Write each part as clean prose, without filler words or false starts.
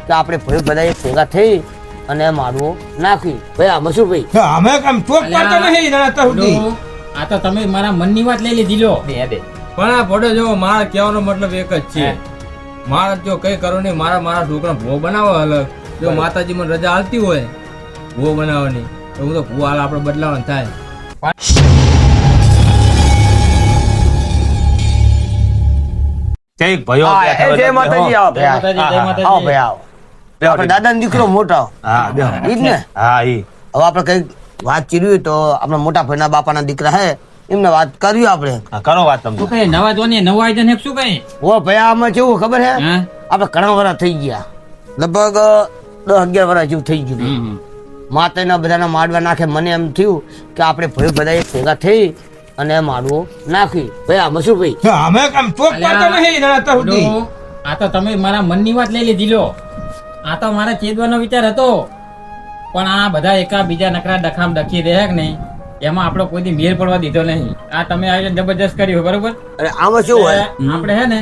કે આપણે ભાઈ બધા એક ભેગા થઈ અને મારવો નાખી. ભાઈ આ મસુભાઈ અમે કામ ચોક પાડતો નહીં નડતા સુધી. આ તો તમે મારા મનની વાત લઈ લીધી લો. પણ આ ફોટો જો મારા કહેવાનો મતલબ એક જ છે, મારા જો કઈ કરો નહીં, મારા છોકરા ભૂવો બનાવો અલગ. જો માતાજી મને રજા આલતી હોય ભૂવો બનાવવાની તો હું તો ભૂવો હાલ આપણે બદલાવાનું થાય. જય માતાજી. આવો ભાઈ આવો. આપણે દાદાનો દીકરો મોટા ઈ જ ને. હવે આપણે કઈ વાત ચીરવી તો આપણા મોટા ભાઈના બાપાના દીકરા હે એમને વાત કર્યું આપણે. કરો વાત તમે. શું કહે નવા જોની નવા આયોજન હે શું કહે? ઓ ભાઈ આમાં કેવું ખબર હે, હા? આપણે ઘણા વર્ષ થઈ ગયા, લગભગ 10-11 વર્ષ જેવું થઈ ગયું. માતાના બધાના માડવા નાખે. મને એમ થયું કે આપણે ભાઈ બધા એક ભેગા થઈ અને માડવો નાખી. ભાઈ આ મસુભાઈ અમે કામ ચોક પાડતો નહીં નડતા સુધી. આ તો તમે મારા મનની વાત લઈ લીધી લો. આ તો મારા ચેતવાનો વિચાર હતો, પણ આ બધા એકા બીજા નકરા ડખામ ડખી રહે કે નહીં એમાં આપણો કોઈ દી મેર પડવા દીધો નહીં. આ તમે આયોજન જબરજસ્ત કર્યું બરોબર. અરે આમાં શું હોય, આપણે હે ને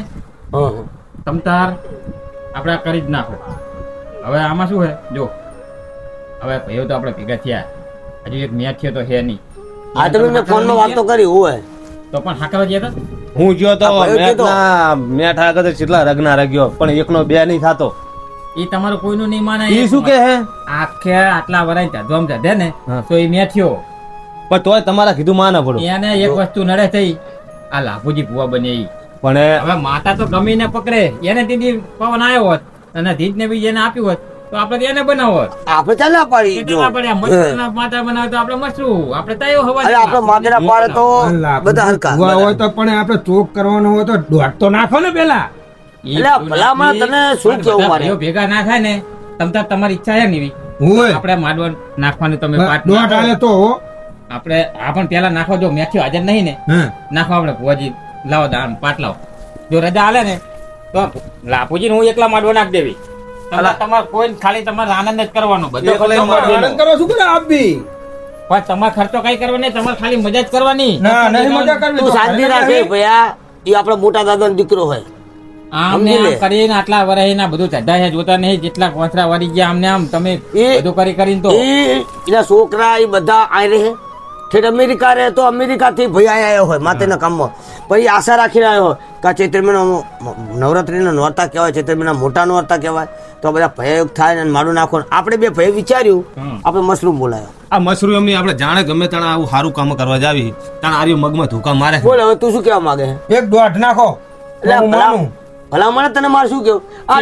તમતાર આપણે આ કરી જ નાખો. હવે આમાં શું હે જો, હવે ભાઈઓ તો આપણે ભેગા થયા, હજુ એક મેચ થયો તો હે નહીં. આ તમે મેં ફોનમાં વાત તો કરી હોય તો પણ હાકવા ગયા હતા. હું ગયો તો આ ભાઈ કીધો. મેં ઠાકર કેટલા રગના રગ્યો પણ એકનો બે નહીં થતો. એ તમારું કોઈનું નહીં માને. ઈ શું કે હે આખે આટલા વરાય ધોમ ધે ને હા. તો એ મેઠ્યો પણ તોય તમારા કીધું માં ના પડો. એને એક વસ્તુ નડે થઈ આ લાભુજી ભુવા બને ઈ. પણ હવે માતા તો ગમીને પકડે એને દીદી પવન આવ્યો હોત અને ધીજ ને બી એને આપ્યું હોત તો આપણે એને બનાવો હોત. આપણે ચાલ ના પાડી જો. માતા બનાવે તો આપણે મસરું આપણે તાયો હવા. અરે આપણે માથેના પાડે તો બધા હલકા. ભૂવા હોય તો પણ આપણે ચોક કરવાનો હોય તો દોઢ તો નાખો ને પેલા. એટલે ભલામણ તને શું કેવું મારે? ભાઈઓ ભેગા ના થાય ને તમતાર તમારી ઈચ્છા છે ને હોય આપણે માંડવા નાખવાનું તમે પાટ દોઢ નાખો. આલે તો આપણે આ પણ પેલા નાખો. જો મેથ્યો હાજર નહીં ને હા. નાખો આપણે ભુવાજી લાવો દાન પાટ લાવો. જો રજા હાલે ને તો લાપુજી હું એકલા માંડવા નાખ દેવી. તમારે કોઈ ખાલી તમારે આનંદ જ કરવાનો બધો ખર્ચો મારો. આનંદ કરો શું કરે આપી. પણ તમારે ખર્ચો કઈ કરવો નહીં, તમારે ખાલી મજા જ કરવાની. ના નહીં મજા કરવી તું તો શાંતિ રાખે ભૈયા. એ આપણા મોટા દાદાનો દીકરો હોય. આમને સમજી લે. આમ કરીને આટલા વરહીના બધું ચઢા છે જોતા નહીં. જેટલા કોથરા વળી ગયા આમને આમ તમે એ- બધું કરીને તો એના છોકરા એ બધા આ રહે ઠેઠ અમેરિકા રહે તો અમેરિકાથી ભાઈ આવ્યો હોય માતાના કામમાં. પછી આશા રાખીને આવ્યો હોય કે આ ચૈત્ર મહિનો નવરાત્રીના નોરતા કહેવાય, ચૈત્ર મહિના મોટા નોરતા કહેવાય તો બધા ભય થાય ને મારું નાખો. આપણે બે ભય વિચાર્યું, આપણે મશરૂમ બોલાયો. આ મશરૂમ એમની આપણે જાણે ગમે તાણે આવું સારું કામ કરવા જાવી તાણે આર્યું મગમાં ધોકા મારે. બોલ હવે તું શું કહેવા માંગે છે? એક દોઢ નાખો. એટલે હું માનું. ભલામણ તને મારે શું કેવું? આ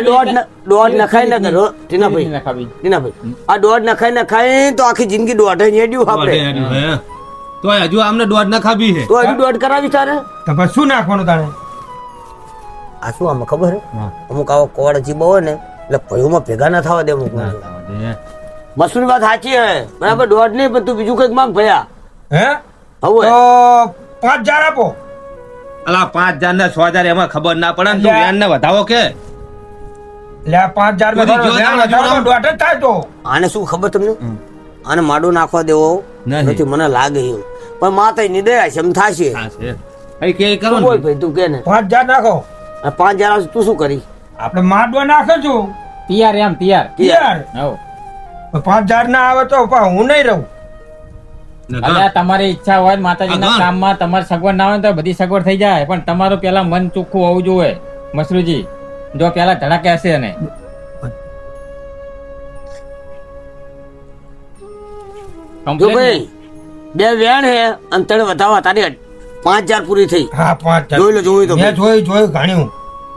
દોઢ નખાઈ ન કરો ટીનાભાઈ. ટીનાભાઈ આ દોઢ નખાઈ તો આખી જિંદગી દોઢ હેડ્યું આપણે. તો હજુ આમને દોઢ ના ખાબી છે. તો હજુ દોઢ કરાવી તારે. તો પછી શું નાખવાનું તાણે? આ શું આમાં ખબર હે? અમુક આવો કોવાડા જીબા હોય ને એટલે ભયોમાં ભેગા ના થવા દે અમુક. મસૂરી વાત સાચી હે બરાબર. દોઢ નહીં પણ તું બીજું કઈક માંગ ભયા. હે હવે તો 5000 આપો. અલા 5000 ને 6000 એમાં ખબર ના પડે ને તું વ્યાન ને વધાવો કે લે 5000 બધી જો વધારો દોઢ જ થાય તો. આને શું ખબર તમને? આને માડો નાખવા દેવો નહીં. નથી મને લાગે એવું. પણ માતા ની દયા છે એમ થશે. અહીં કે કરો તું ને. બોલ ભાઈ તું કે ને 5000 નાખો. 5000 આવશે તું શું કરી? આપણે માંડવા નાખો છું તૈયાર એમ તૈયાર. યાર. હવ. 5000 ના આવે તો પણ હું નહીં રહું. અલ્યા તમારી ઈચ્છા હોય ને માતાજીના અગર. કામમાં તમારે સગવડ ના હોય તો બધી સગવડ થઈ જાય, પણ તમારું પેલા મન ચોખ્ખું હોવું જોઈએ મસરૂજી. જો પેલા ધડાકે હશે ને જો ભાઈ બે વેણ હે અને તને વધાવા તારી 5000 પૂરી થઈ. હા 5000 જોઈ લો જોઈ તો મેં જોયું ઘણ્યું.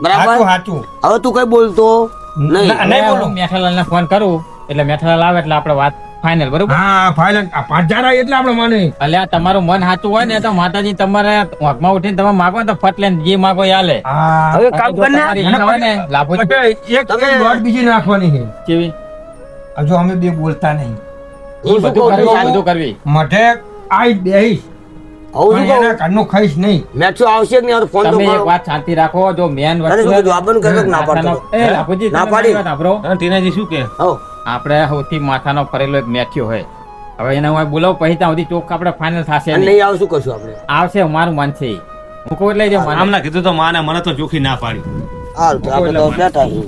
બરાબર. સાચું. હવે તું કઈ બોલતો નહીં. નહીં બોલું. મેઠાલાલ ને ફોન કરું એટલે મેઠાલાલ આવે એટલે આપણે વાત ફાઇનલ બરોબર. હા ફાઇનલ 5000 આવે એટલે આપણે માને. અલ્યા તમારું મન સાચું હોય ને તો માતાજી તમારે વાંકમાં ઉઠીને તમે માગો ને તો ફટ લઈને જે માગો એ આલે. હા હવે કામ જો કર ને. તમારી ઈચ્છા હોય ને લાભો એક દોઢ બીજી નાખવાની છે. કેવી હજુ અમે બે બોલતા નહીં. હું શું કહું છું? બધું કરવી. મઠે આઈ બેહીશ હું શું પણ કહું? એના ઘરનું ખાઈશ નહીં. મેઠું આવશે કે નહીં આવે તો ફોન તો તમે એક કરો. વાત શાંતિ રાખો. જો મેન અરે શું કીધું? આપણને કહેતો કે ના પાડતો? એ લાભુજી ના તમે પાડી. મારી વાત સાંભળો. હા, ટીનાજી શું કે હો. આપણે સૌથી માથાનો ફરેલો એક મેથ્યો હોય. હવે એને હું બોલાવું પછી ત્યાં સુધી ચોક આપણે ફાઇનલ થશે અને નહીં. નહીં આવે શું કરશું આપણે? આવશે મારું મન છે હું કહું એટલે જ માને. આમના કીધું તો માને મને તો ચોખ્ખી ના પાડી. હાલ તો આપણે તો બેઠા છીએ.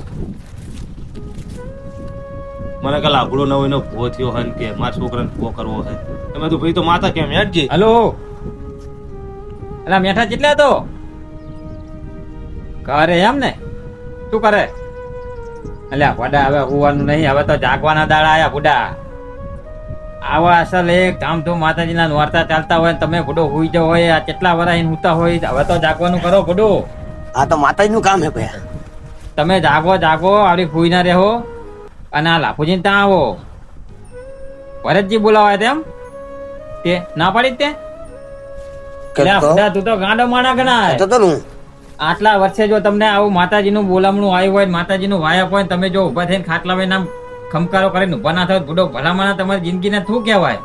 મને કાલ આઘડો ન હોય ભૂવો થયો હોય ને કે મારા છોકરાને ભૂવો કરવો છે તમે તો ભાઈ તો માતા કેમ હેડજી હલો અલા મેઠા કેટલા તો કરે એમ ને શું કરે અલ્યા બુડા હવે હોવાનું નહીં, હવે તો જાગવાના દાડા આયા બુડા. આવા અસલ એક ધામધૂમ માતાજીના નોરતા ચાલતા હોય ને તમે બુડો હુઈ જાવ હોય, આ કેટલા વરા એને હુતા હોય, હવે તો જાગવાનું કરો બુડો. આ તો માતાજીનું કામ હે ભયા. તમે જાગો આવડી હુઈ ના રહો અને આ લાફુજી ત્યાં આવો. ભરતજી બોલાવાય તેમ તે ના પાડી તે અલ્યા બુડા તું તો ગાંડો માણા ગણાય. તો હું આટલા વર્ષે જો તમને આવું માતાજીનું બોલામણું આવ્યું હોય, માતાજીનું વાયપ હોય, તમે જો ઉભા થઈને ખાટલા ભાઈ નામ ખમકારો કરીને ઉભા ના થાય બુડો ભલામણા તમારી જિંદગીને શું કહેવાય?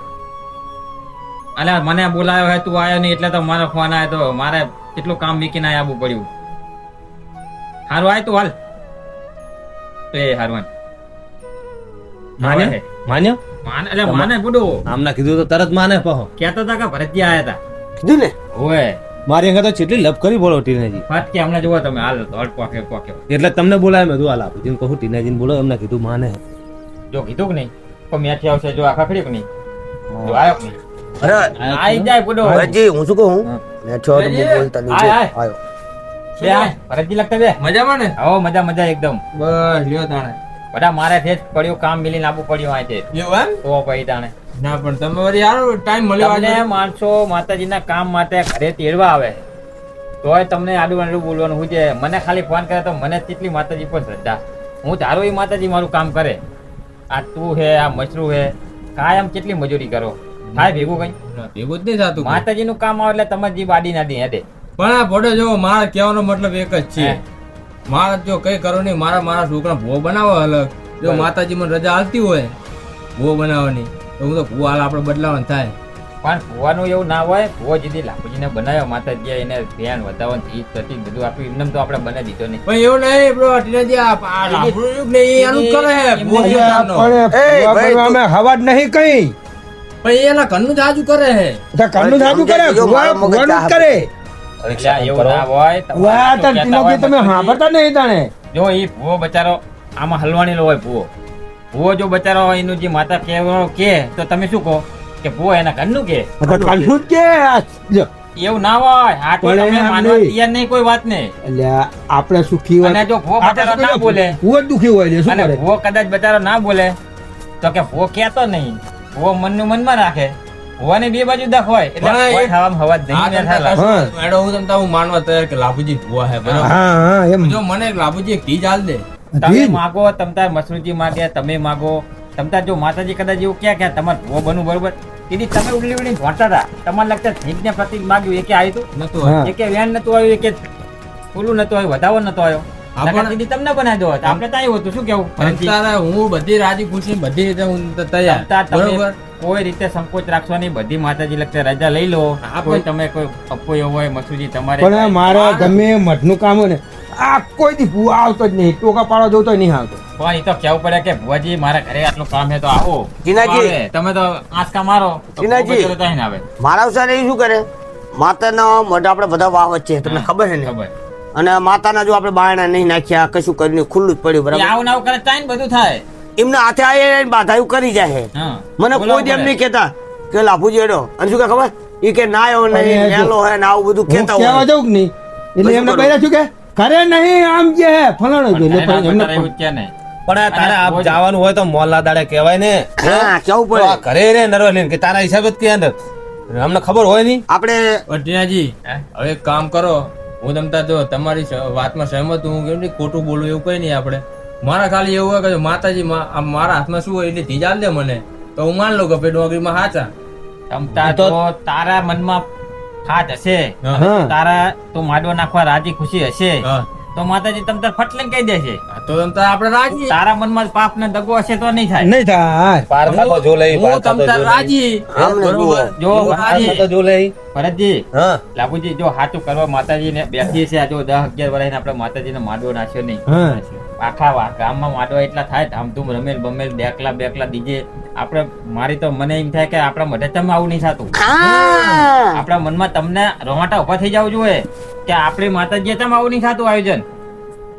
અલ્યા મને બોલાયો હોય, તું આવ્યો નહીં એટલે તો મારો ફોન આવ્યો, તો મારે કેટલું કામ મીકીને આવવું પડ્યું. હારું આય તું હાલ એ હારું માન્યો માને બુડો આમના કીધું તો તરત માને પહો કેતા હતા કે ભરતજી આયા હતા. કીધું ને ઓય મારી અંગા તો કેટલી લપ કરી બોલો ટીનાજી. ફટકે હમણાં જુઓ તમે હાલ ધોળ પોકે એટલે તમને બોલાય મેં હાલ આપું જેને કહું ટીનાજીને બોલો એમને કીધું માને. જો કીધું કે નહીં તો મેથી આવશે, જો આખા ખડી કે નહીં, જો આવ્યો કે નહીં અરે આઈ જાય બુડો. ભરતજી હું શું કહું મેં છો તો બોલતા નહીં આય, આય. આયો બે આય, ભરતજી લગતા બે મજામાં ને? હો મજા એકદમ. બસ લ્યો તાણે. બધા મારે છે પડ્યું કામ મિલીને આપવું પડ્યું આ છે એવું એમ? તો પછી તાણે ના પણ તમે વળી યાર ટાઈમ મળ્યો તમને આજે. માણસો માતાજીના કામ માટે ઘરે તેડવા આવે તોય તમને આડું આડું બોલવાનું હું છે. મને ખાલી ફોન કરે તો મને કેટલી માતાજી પર શ્રદ્ધા, હું ધારો એ માતાજી મારું કામ કરે. આ તું હે, આ મશરૂ હે, કાયમ કેટલી મજૂરી કરો, થાય ભેગું કઈ? એવું જ નહીં થતું. માતાજીનું કામ આવે એટલે તમારે જીવ આડી ના દી હેડે. પણ આ ભોડો જો મારે કહેવાનો મતલબ એક જ છે, મારે જો કઈ કરો નહીં, મારા છોકરા ભૂવો બનાવો અલગ. જો માતાજી મને રજા આલતી હોય ભૂવો બનાવવાની તો હું તો ભૂવો હાલ આપણે બદલાવાનું થાય. પણ ભુવાનું એવું ના હોય, ભુવો જીધી લાખુજીને બનાવ્યો, માતાજી એને ધ્યાન વધાવવાનું જીત થતી બધું આપ્યું, એમને તો આપણે બને દીધો નહીં. પણ એવું નહીં બ્રો, ટીનાજી આ લાભડું યુગ ને એ આનું કરે હે ભૂવો બનાવવાનો. અમે હવા જ નહીં કઈ પણ એ એના ઘરનું જ આજુ કરે હે. તો કન્નું થાતું કરે ભગવાન જ કરે. એટલે એવું ના હોય, વાહ તમારે તાર તો કહેતા હોય ટીનાજી તમે પછી- સાંભળતા નહીં તાણે. જો એ ભુવો બચારો આમાં હલવાણીલો હોય, ભુવો જો બચારો હોય એનું જે માતા કહેવાનો કે તો તમે શું કહો કે ભુવો એના ઘરનું કે? તો કન્નું જ કે જો, એવું ના હોય. આ તો પણ તમે એમ માનવા નહીં. તૈયાર નહીં કોઈ વાત ને. એટલે આપણે સુખી હોય અને જો ભુવો બચારો ના બોલે ભૂવો જ દુખી હોય એટલે શું અને કરે? ભુવો કદાચ બચારો ના બોલે તો કે ભુવો કહેતો નહીં, ભુવો મનનું મનમાં રાખે. ભુવાને બે બાજુ દખ હોય એટલે પણ એ- કોઈ થવામાં હવા જ આ નહીં તમતા થાય. હા. મેડો હું તમતા હું માનવા તૈયાર કે લાભુજી ભૂવા હે બરાબર. હા હા એમ જો મને એક લાભુજી એક ટીજ આલ દે. તમે જી. માગો, તમતાર મસરૂજી માગે, તમે માગો, તમતાર જો માતાજી કદાચ એવું ક્યાં તમારે ભુવો બનવું બરોબર, તેથી તમે ઉડલી ઉડી ભણતા હતા, તમારે લગતા જીભને પ્રતિક માગ્યું, એકે આવ્યું હતું? નતું હા. એકે વ્યાન નતું આવ્યું, એકે ઓલું નતું આવ્યું, વધાવો નતો આવ્યો. આપણે- નકર દીદી તમને બનાવી દો, આપણે તો આવ્યું હતું. શું કેવું ભરતજી? તમતારે હું બધી રાજી ખુશી બધી રીતે હું તૈયાર. તમતાર તમે બરોબર. કોઈ રીતે સંકોચ રાખશો નહીં, બધી માતાજી લગતા રજા લઈ લો. હા, કોઈ પણ- તમે કોઈ અપોયો હોય મસુજી તમારે પણ મારે ગમે મઠનું કામ હોય ને આ કોઈ દી ભૂવા આવતો જ નહીં, ટોકા પાડવા જતો નહીં આવતો. પણ એ તો કેવું પડે કે ભુવાજી મારા ઘરે આટલું કામ છે તો આવો. ટીનાજી. આવે. તમે તો આંચકા મારો તો ટીનાજી. ભુવો બચારો ત્યાં આવે. મારા અવસાન એ શું કરે માતાના મઢ આપણે બધા વાવત છે તમને ખબર છે ને, ખબર. અને માતાના જો આપણે બાયણા નહીં નાખ્યા કશું કરીને ખુલ્લું જ પડ્યું એ બરાબર, આવું ને આવું કરે તાય ને બધું થાય. એમના હાથે આવીને બાધાયું કરી જાય છે. હા. મને બોલાવવું કોઈ એમ પડે. નહીં કેતા કે લાભુજી એડો અને શું કે ખબર ઈ કે ના આવ્યો અરે નહીં જો. મેલો હે ને આવું બધું હું કેતા કહેવા હોય. જાઉં કે નહીં એટલે શું એમને કરું? પહેલા શું કે કરે નહીં આમ જે હે ફલાણું છે. પણ એટલે એના એમને બચારા એવું જ કે ને. પણ આ તારે અને આપ ભુવો- જવાનું હોય તો મોલ્લા દાડે કહેવાય ને. હા કેવું તો આ પડે ઘરે રે નરવા લઈને કે તારા હિસાબે જ કે અંદર અમને ખબર હોય નહીં. આપણે પણ ટીનાજી હે? હવે એક કામ કરો, હું તમતા જો તમારી વાતમાં સહેમત હું કેમ નહીં ખોટું બોલું એવું કઈ નહીં. આપણે મારા ખાલી એવું હોય કે જો માતાજી મારા હાથમાં શું હોય એટલે ટીજ આલ દે મને તો હું માન લઉં કે ભાઈ ડોંગરીમાં હાચા. તમતા તો- તો તારા મનમાં ખાટ હશે, હા. તારા તું માડો નાખવા રાજી ખુશી હશે હા. તો માતાજી તમ તાર ફટ લઈને કહી દેશે. તો તમતા આપણે રાજી. તારા મનમાં પાપ ને દગો હશે તો નહીં થાય. નહીં થાય. પારખા તો જો લઈ, હું પારખા તો તમતા જો લઈ. રાજી. આમને બરોબર. જો હું રાજી. પારખા તો જો લઈ. ભરતજી હા લાભુજી જો હાચું કરવા માતાજી ને બેસીએ છે, જો 10-11 વર્ષ આપણે માતાજી ને માડવો નાખ્યો નહીં. હા. આખા ગામમાં માડવા એટલા થાય, ધામધૂમ રમેલ બમેલ બેકલા ડીજે. આપણે મારી તો મને એમ થાય કે આપણા મઢે તમે આવું નહીં થતું. હા આપણા મનમાં તમને રોમાટા ઉભા થઈ જવું જોઈએ કે આપણી માતાજી તમે આવું નહીં થતું આયોજન.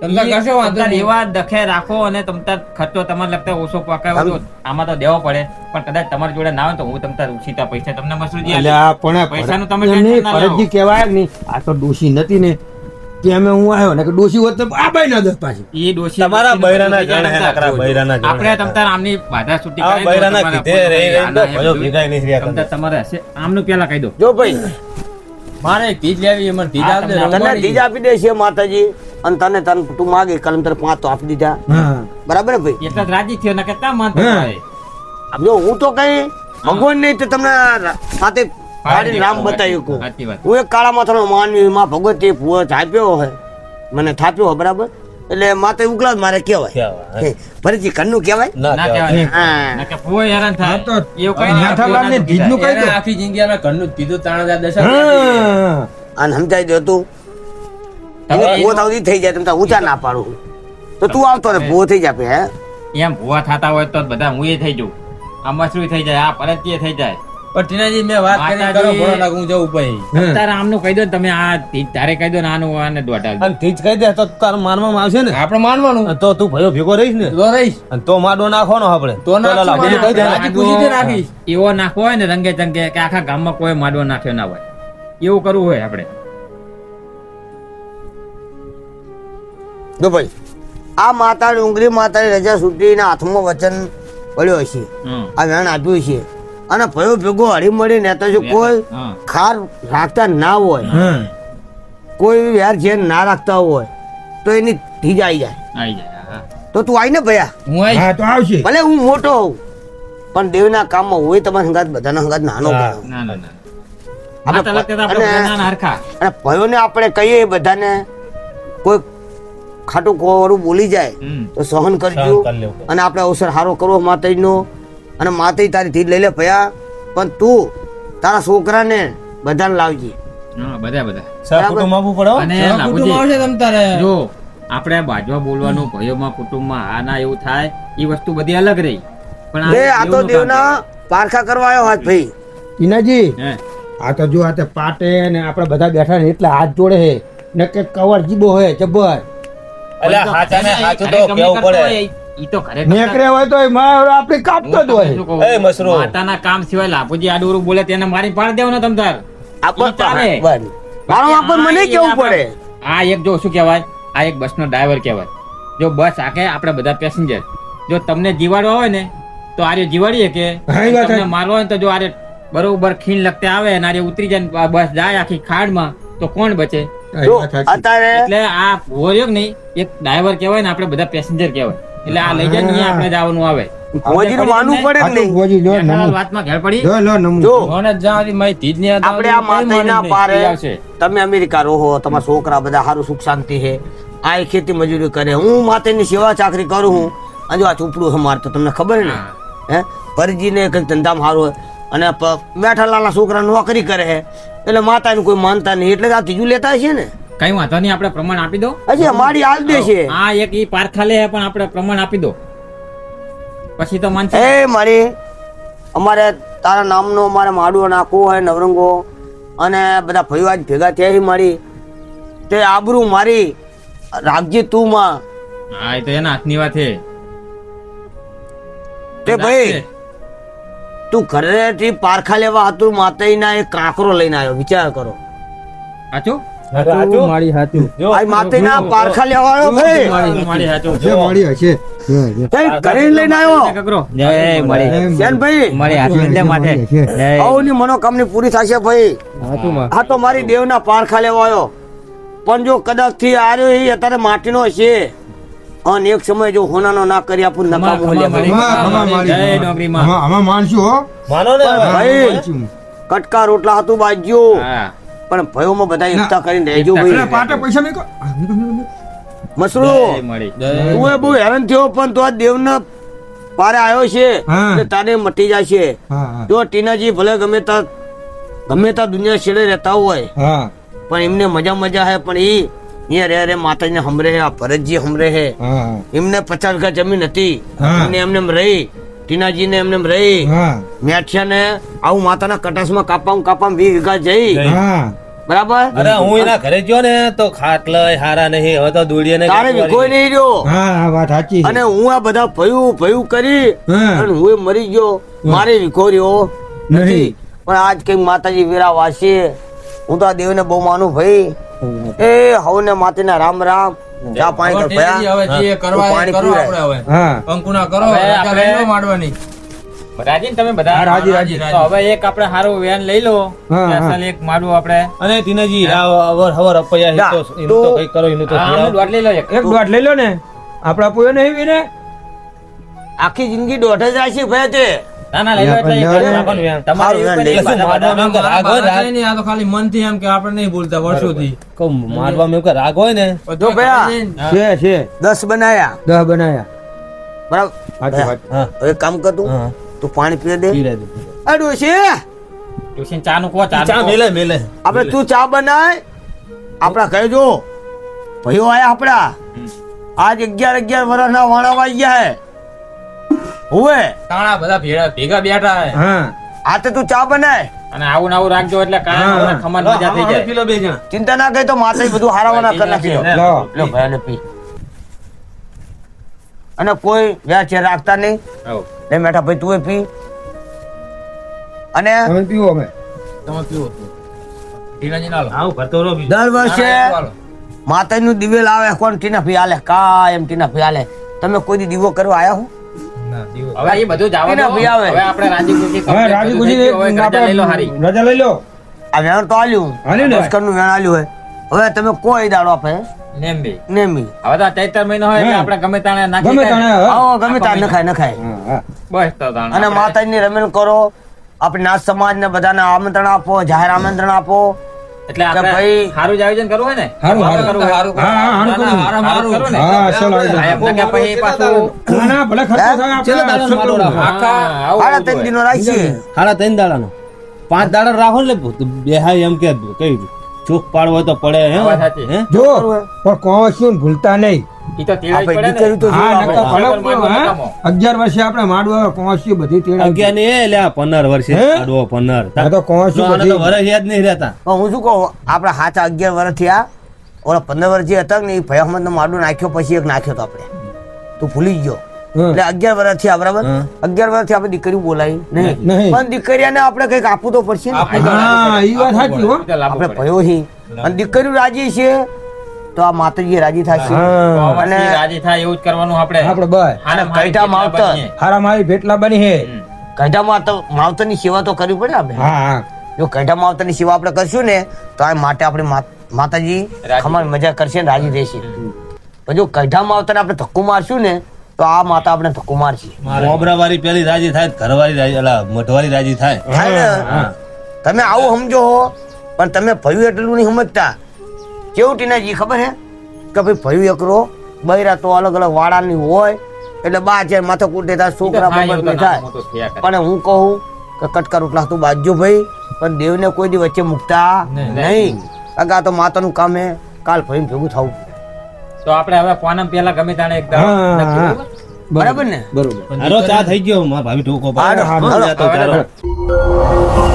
તમને કશો વાંધો તમતાર નહીં. એવા દખે રાખો અને તમતાર ખર્ચો તમારે લગતા ઓછો પકાવ્યો તો આમાં તો દેવો પડે પણ કદાચ તમારી જોડે ના હોય તો હું તમતાર ઉછીતા પૈસા તમને મસરૂજી એટલે આલીશ. આ પણ પૈસાનું તમે એમ ટેન્શન નહીં, ના લેવો. ફરજી કહેવાય જ નહીં. આ તો ડોશી નથી ને કે અમે હું આવ્યો ને કે ડોશી હોત તો આ બાઈ ના દસ પાછી. ઈ ડોશી તમારા ડોશીનું બૈરાના બધું જાણે હે તમતાર. નકરા બૈરાના જાણે આપણે હે. તમતાર આમની બાધા છૂટી આ કરાવી દો, બૈરાના તમારા કીધે રહી રહીને તો આના ભયો બધું. ભેગાય નહીં રહ્યા તમતાર તમારે હશે આમનું પેલા કહી દો. જો ભાઈ મારે એક ધીજ લેવી છે, મને ધીજ હા, આપજે, તમને તને રંગવાળી. ધીજ આપી દે છે માતાજી અને તને તું માગે કલમ તને 5 તો આપી દીધા હા બરાબર ને ભાઈ એટલે જ રાજી થયો નકર ક્યાં માનતો હા. હોય? જો હું તો કઈ ભગવાન નહીં તો તમને સાથે પાડીને રામ બતાવ્યું કહું. સાચી વાત. હું એક કાળા માથાનો માનવી માં ભગવતી ભૂવો થાપ્યો હોય મને થાપ્યો હોય બરાબર એટલે માથે ઉગલા જ મારે કહેવાય કહેવાય. હે, ફરીથી ઘરનું કહેવાય ના ના કહેવાય. કહેવાય. હા. નકર ભૂવો હેરાન થાય. હા તો એવું કઈ નહીં. નાથાલાલને ભૂવો ના ધીજનું દુખી કઈ એને આખી જિંદગી અમે ઘરનું જ પીધું, 3000 દશા હા અને સમજાઈ દો તું તમે એને ભૂવો થાવથી થઈ જાય તમે ઊંચા ના પાડું તો તું આવતો રે ભૂવો થઈ જાય હે થાય. એમ ભૂવા થતા હોય તો બધા હું થઈ જઉં આ મસરૂ થઈ જાય આ પરચીએ થઈ જાય. પણ ટીનાજી મેં વાત કરી માતાજી- કરો ભોળા નાખ, હું જવું પછી. તારે આમનું કહી દો ને તમે આ તારે કહી દો ને આનું આને દોઢા અને તીજ કહી દે તો તારે માનવામાં આવશે ને આપણે માનવાનું અને તો તું ભયો ભેગો રહીશ ને તો રહીશ અને તો માડો નાખવાનો આપણે તો નાખશું, લાગુ કહી દે. રાજી ખુશી થી નાખીશ. એવો નાખવો હોય ને રંગે ચંગે કે આખા ગામમાં કોઈ માડવો નાખ્યો ના હોય એવું કરવું હોય આપણે. જો ભાઈ આ માતા ડુંગરી માતાની રજા છૂટીને હાથમાં વચન પડ્યો છે હમ. આ વેણ આપ્યું છે અને ભયો ભેગો હળી મળીને તો જો કોઈ હા. ખાર રાખતા ના હોય હા કોઈ યાર જે ના રાખતા હોય તો એની ધીજ આવી જાય આવી જાય હા. તો તું આવી ને ભયા હું આવીશ. હા તો આવશે ભલે હું મોટો હોઉં પણ દેવના કામમાં હોય તમારા સંગાત બધાના સંગાત નાનો હા. ગણાય. ના ના ના આપણે આ તલક તો આપણે અને- બધાના હરખા. અને ભયોને આપણે કહીએ બધાને કોઈ ખાટું કોરું બોલી જાય હમ. તો સહન કરજો સહન કરી લેવું. અને આપણે અવસર સારો કરવો માતાજીનો અને માતાજી તારી ધીજ લઈ લે ભયા પણ તું તારા છોકરાને બધાને લાવજે હા, બધા બધા સા કુટુંબ આપવું પડે હો. અને કુટુંબ લાભુજી, આવશે તમ તારે. જો આપણે બાજવા બોલવાનું ભયોમાં કુટુંબમાં આ ના એવું થાય એ વસ્તુ બધી અલગ રહી પણ એ આ તો દેવનું કામ દેવના પારખા કરવા આવ્યો હાથ ભાઈ ટીનાજી છે. હે. આ તો જો આ તે પાટે ને આપણે બધા બેઠા ને એટલે હાથ જોડે હે ને કે કવર જીબો હે જબ્બર અલ્યા હાચા ને હાચું તો ઘરે ગમે કેવું કરતો પડે. હોય, ઈ તો ઘરે કરતા નેકરે હોય તો આપણે કાપતો જ હોય શું કહું? એ મસરૂ. માતાના કામ સિવાય લાભુજી આડું બોલે તેને મારી પાડ દેવો ને તમ તાર ઈ ચાલે. મારો આપણ મને કેવું પડે આ એક જો શું કહેવાય આ એક બસનો ડ્રાઈવર કહેવાય જો બસ આખે આપણે બધા પેસેન્જર જો તમને જીવાડવા હોય ને તો આરે જીવાડીએ કે હા, એ વાત તમને છે. મારવા હોય ને તો જો આરે બરોબર ખીણ લગતે આવે અને આરે ઉતરી જાય ને બસ જાય આખી ખાડમાં તો કોણ બચે હા, એ જો વાત સાચી. અત્યારે એટલે આ ભોર્યો કે નહીં એક ડ્રાઈવર કહેવાય ને આપણે બધા પેસેન્જર કહેવાય એટલે આ લઈ જાય ને અહીંયા આપણે જવાનું આવે ફોજીનું માનવું પડે આ કે તો નહીં ગોજી લો જેઠાલાલ નમું. વાતમાં ઘેર પડી જો લો નમું. જો મને જ્યાં સુધી મારી ધીજ ની યાદ આપણે આ આવતી, કોઈ માતાજીના માને પારે એ આવશે. તમે અમેરિકા રહો તમારા છોકરા બધા સારું સુખ શાંતિ છે આ એ ખેતી મજૂરી કરે હું માતાની સેવા ચાકરી કરું હું અને જો આ ચૂપડું છે મારે તો તમને ખબર ને હે પરજીને કંઈક ધંધામાં સારું હોય અને બેઠાલાલના છોકરા નોકરી કરે છે એટલે માતાને કોઈ માનતા નહીં એટલે આ ત્રીજું લેતા છે ને કઈ વાંધો નહીં આપણે પ્રમાણ આપી દો હજી અમારી હાલ દે છે આ એક ઈ પારખા લે પણ આપણે પ્રમાણ આપી દો પછી તો માનશે એ મારી અમારે તારા નામનો અમારે માડું નાખવું હોય નવરંગો અને બધા ભાઈઓ આજ ભેગા થયા છે મારી તે આબરૂ મારી રાખજે તું માં હા એ તો એના હાથની વાત છે તે ભાઈ તું ઘરેથી પારખા લેવા હતું માતાજીના એક કાંકરો લઈને આવ્યો વિચાર કરો સાચું હાચું, મારી હાચું. જો આ માતાજીના પારખા લેવા આવ્યો ભાઈ મારી સાચું હશે, મળી હશે. તે ઘરે લઈને આવ્યો કકરો જય મળી શેન ભાઈ મળી હાથની અંદર માથે જય આવની મનોકામની પૂરી થશે ભાઈ હાચું માં. આ તો મારી દેવના પારખા લેવા આવ્યો પણ જો કદાચ થી આવ્યો એ અત્યારે માટીનો છે અને એક સમય જો હોનાનો ના કરી આપું નકામું ખમા, લે ખમા, ભાઈ. આમાં મારી. જય ડોંગરીમાં. આમાં માનશું હો. માનો ને હવે. ભાઈ માનશું. કટકા રોટલા હતું બાજ્યો હા પણ ભયોમાં બધા એકતા કરીને રહેજો એટલે ભાઈ પાટે પૈસા મેકો. મસરૂ જય મળી તું એ બહુ હેરાન થયો પણ તો આ દેવના પારે આવ્યો છે હા. એટલે તારે મટી જશે હા હા. જો ટીનાજી ભલે ગમે તા દુનિયા છેડે રહેતા હોય હા પણ એમને મજા મજા હે પણ ઈ અહીંયા રે માતાજીને હમરે હે આ ભરતજી હમરે હે હા એમને 50 વીઘા જમીન હતી હા. એમને એમને એમ રહી ટીનાજીને એમને એમ રહી હા મેઠિયાને આવું માતાના કટાસમાં કાપામ 20 વીઘા જઈ હા બરાબર અરે હું એના ઘરે ગયો ને તો ખાટલા હારા નહીં હવે તો દોડીએ ને તારે વિખોઈ નહીં રહ્યો હા આ વાત સાચી છે. અને હું આ બધા ભયું કરી હા. અને હું મરી ગયો મારે વિખોર્યો નથી નહીં. પણ આજ કઈ માતાજી વીરા વાસી હું તો આ દેવને બહુ માનું ભાઈ એ હવને માતાના રામ રામ ચા પાણી કર ભયા હવે જે કરવા એ પાણી કરો પીવડાય. આપણે હવે હા કંકુના કરો હવે રજા આપણે- લઈ લો માંડવાની રાજી ને તમે હા, બધા રાજી, રાજી. તો હવે એક આપણે સારું વેન લઈ લો હા, હા. અસલ એક માડું આપણે અને ટીનાજી આ અવર હવર અપયા ના, તો એનું તો કઈ કરો એનું તો હા, આનું થોડા- દોઢ લઈ લો એક એક દોઢ લઈ લો ને આપડા પોયો નહીં વીને આખી જિંદગી દોઢ જ રાખી ભયા તે ના ના લઈ લો એટલે એક ના, ના, રાખો ને વેન. તમારે સારું, એવું વેન કરી લઈ લો. બધા- બધા- મારવાનું બધા- રાગ હોય, રાગ. નહીં, આ તો ખાલી મનથી એમ કે આપણે નહીં ભૂલતા વર્ષોથી કહું મારવામાં એવું કે રાગ હોય ને જો ભયા છે 10 બનાયા 10 બનાયા બરાબર સાચી વાત હા હવે એક કામ કર તું હા તું પાણી પી દે પીરે દે. અડું છે ટ્યુશન ચા નું કહો ચા ચા મેલે મેલે આપણે તું ચા બનાય આપડા કહેજો ભાઈઓ આયા આપડા આજ 11 વર્ષના વાણા વાઈ ગયા હે હુએ તાણા બધા ભેગા બેઠા હે. હા આ તે તું ચા બનાય અને આવું ને આવું રાખજો એટલે હા, કાંઈ હા. ખમણ મજા થઈ જાય પી લો બે જણા ચિંતા ના કરી તો માથે બધું હારાવાના કરી નાખી દો. લો લો ભાઈને પી અને કોઈ વ્યા છે રાખતા નહીં હઉ. લે મેઠા ભાઈ તું પી અને તમે પીવો અમે તમે પીવો તો. ટીનાજી ના લો. આવું ભરતો રહો બીજું. દર વર્ષે ચાલો. માતાજીનું દિવેલ આવે કોણ ટીના પી આલે કાયમ ટીના પી આલે તમે કોઈ દી દીવો કરવા આયા હો ના, દીવો. હવે એ બધું જવા એના દો. ભાઈ આવે. હવે આપણે રાજી ખુશી હવે complete રાજી બધું ખુશી થઈ ગયું. હવે રજા લઈ લો હારી. રજા લઈ લો આ વેણ તો આલ્યું આલ્યું ને? પુષ્કરનું વેણ આલ્યું હોય હવે તમે કોઈ દાડો આપે નેમબી. નેમી હવે તો આ ચૈત્ર મહિનો હોય એટલે હા. આપણે ગમે તાણે નાખી ગમે દઈએ. તાણે હા. આવો ગમે તાર નખાય નખાય હા, હા. બસ તો તાણે અને આપણે- માતાજીની રમેલ કરો આપણે નાથ સમાજને બધાને આમંત્રણ આપો જાહેર આમંત્રણ આપો એટલે કે આપણે ભાઈ- સારું જ આયોજન કરવું હોય ને હારું, હારું. કરવું હોય. હારું, હા, હા, હારું ના, ના, કરવું. હારું, હારું. કરવું ને. હા અસલ આવી આ જાય. એમ તો કે પછી પાછું ના ના ભલે ખર્ચો થાય આપણે છેલ્લા દાડાનો અસલ મારો કરવું. રાખો. હા, આવું સાડા બધું 3 હોય. દિનો રાખીએ સાડા 3 દાડાનો 5 દાડા રાખો ને બેહાય એમ કે કઈ ચોખ પાડવો હોય તો પડે હે આ વાત સાચી. હે જો પણ કોણ ભૂલતા નહીં ઈ તો તેડાવી આપણે પડે ને. દીકરી તો હા જોવા નકર આપણે. ભલે માડવા હા, નકામો. 11 વર્ષે આપણે માડવા કોણસી બધી તેડાવી. અગિયાર ને એ લ્યા 15 વર્ષે હે? આડવો 15 આ તો કોણસી આને તો બધી વરસ યાદ નહીં રહેતા પણ હું શું કહું આપણા હાચા 11 વર્ષ થયા ઓલા 15 વર્ષ જે હતા ને એ ભયામત માડું નાખ્યો પછી એક નાખ્યો તો આપણે તું ભૂલી જ ગયો હા. એટલે 11 વર્ષ થયા બરાબર હા. 11 વર્ષથી આપણે દીકરી બોલાવી નહીં નહીં. પણ દીકરીને આપણે કઈક આપવું તો પડશે ને હા ઈ વાત સાચી હો ઈ તો લાવવું આપણે પડે. ભયો હી અને દીકરીઓ રાજી છે તો આ માતાજી રાજી થશે હા અને અવશ્ય રાજી થાય એવું જ કરવાનું આપણે આપણે બસ હારા અને મારી કઈટા કેટલા માવતર. બનીએ. હારા મારી ભેટલા બની હે કઢામાં તો માવતરની સેવા તો કરવી પડે આપણે હા હા જો કઢા માવતરની સેવા આપણે કરશું ને તો આ માટે આપણે માતાજી રાજી ખમણ મજા કરશે ને રાજી રહેશે પણ જો કઢા માવતરને આપણે ધક્કો મારશું ને તો આ માતા આપણે ધક્કો મારશે મોબરા વાળી પેલી રાજી થાય ઘરવાળી રાજી અલા મઠવાળી રાજી થાય થાય ને તમે આવું સમજો હો પણ તમે ભયું એટલું નહીં સમજતા કેવું ટીનાજી ખબર હે કે ભાઈ ભયું એકરો બૈરા તો અલગ અલગ વાળાની હોય એટલે બા છે માથે કૂટે થાય ઈ તો છોકરા થાય એવું બગડ તો નહીં નાનું થાય મોટું થયા કરે. પણ હું કહું કે કટકા રોટલા તું બાજજો ભાઈ પણ દેવને કોઈ દી વચ્ચે મૂકતા નહીં કારણ કે આ તો માતાનું કામ હે કાલ ભાઈ ભેગું થવું તો આપણે હવે પૂનમ પહેલા ગમે તાણે એક દાડો હા, નક્કી હા. બરોબર? બરાબર ને બરોબર હારો ચા થઈ ગયો મારા ભાભી ઢોકો હાલો, હાલો. પાડો. હવે